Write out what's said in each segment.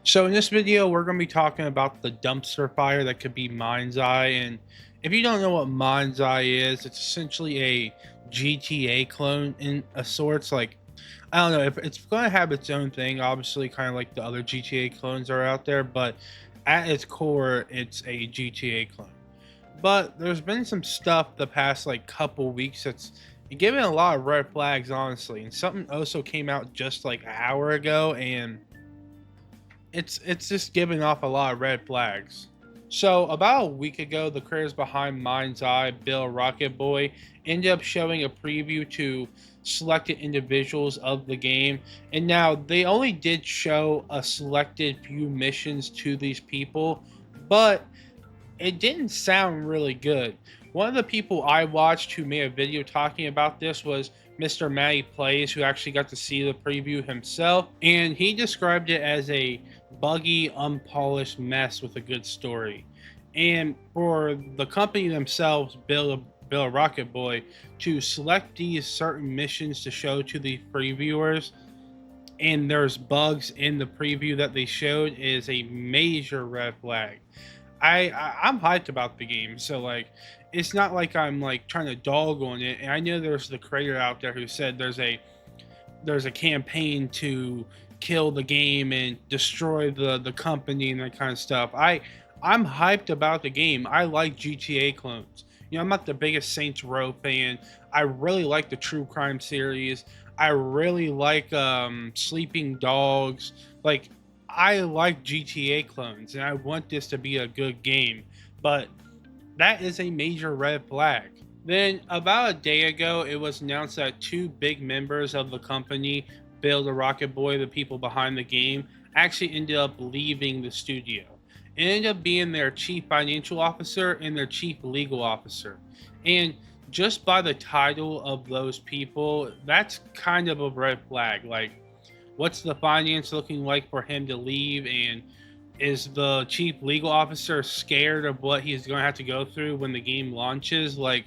So in this video, we're going to be talking about the dumpster fire that could be Mindseye. And if you don't know what Mindseye is, it's essentially a GTA clone in a sorts. Like, I don't know if it's going to have its own thing, obviously, kind of like the other GTA clones are out there, but at its core, it's a GTA clone. But there's been some stuff the past like couple weeks that's given a lot of red flags, honestly. And something also came out just like an hour ago, and it's just giving off a lot of red flags. So about a week ago, the creators behind Mindseye, Bill Rocket Boy, ended up showing a preview to selected individuals of the game. And now they only did show a selected few missions to these people, but it didn't sound really good. One of the people I watched who made a video talking about this was Mr. Matty Plays, who actually got to see the preview himself, and he described it as a buggy, unpolished mess with a good story. And for the company themselves, Bill Rocket Boy, to select these certain missions to show to the previewers, and there's bugs in the preview that they showed, is a major red flag. I'm hyped about the game, so like it's not like I'm like trying to dog on it. And I know there's the creator out there who said there's a campaign to kill the game and destroy the company and that kind of stuff. I'm hyped about the game. I like GTA clones. You know, I'm not the biggest Saints Row fan. I really like the true crime series. I really like Sleeping Dogs. Like, I like GTA clones, and I want this to be a good game, but that is a major red flag. Then, about a day ago, it was announced that two big members of the company, Bill the Rocket Boy, the people behind the game, actually ended up leaving the studio. It ended up being their chief financial officer and their chief legal officer. And just by the title of those people, that's kind of a red flag. Like, what's the finance looking like for him to leave? And is the chief legal officer scared of what he's going to have to go through when the game launches? Like,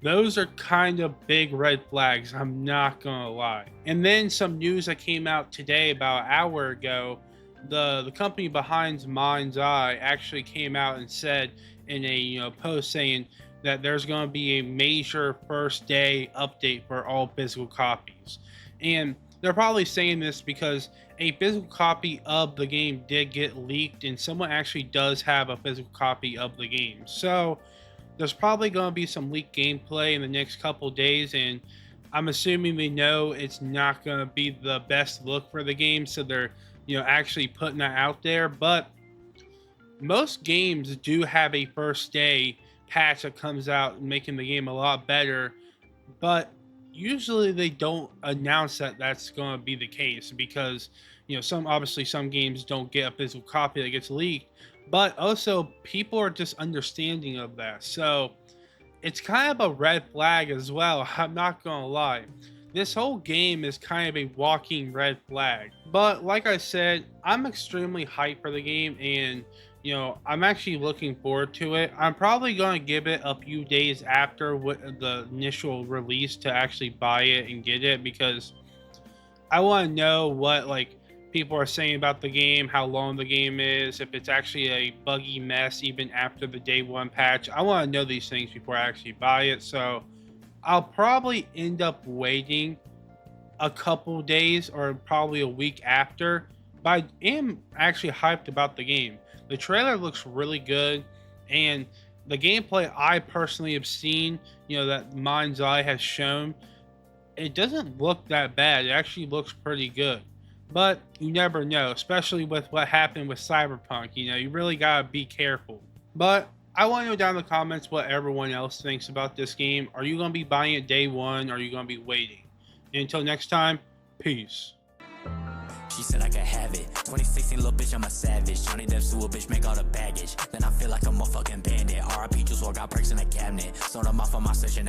those are kind of big red flags, I'm not going to lie. And then some news that came out today about an hour ago, the company behind Mindseye actually came out and said in a post saying that there's going to be a major first day update for all physical copies. And they're probably saying this because a physical copy of the game did get leaked, and someone actually does have a physical copy of the game. So there's probably going to be some leaked gameplay in the next couple days, and I'm assuming they know it's not going to be the best look for the game, so they're actually putting that out there. But most games do have a first day patch that comes out making the game a lot better, but usually they don't announce that that's going to be the case because some games don't get a physical copy that gets leaked, but also people are just understanding of that. So it's kind of a red flag as well. I'm not gonna lie, this whole game is kind of a walking red flag. But like I said, I'm extremely hyped for the game, and I'm actually looking forward to it. I'm probably going to give it a few days after the initial release to actually buy it and get it, because I want to know what like people are saying about the game, how long the game is, if it's actually a buggy mess even after the day one patch. I want to know these things before I actually buy it. So I'll probably end up waiting a couple days or probably a week after, but I am actually hyped about the game. The trailer looks really good, and the gameplay I personally have seen, that Mindseye has shown, it doesn't look that bad. It actually looks pretty good. But you never know, especially with what happened with Cyberpunk. You really gotta be careful. But I want to know down in the comments what everyone else thinks about this game. Are you going to be buying it day one, or are you going to be waiting? And until next time, peace. She said I could have it. 2016, little bitch, I'm a savage. Johnny Depp's to a bitch, make all the baggage. Then I feel like I'm a fucking bandit. RIP, just walk got perks in the cabinet. Sold them off on my session.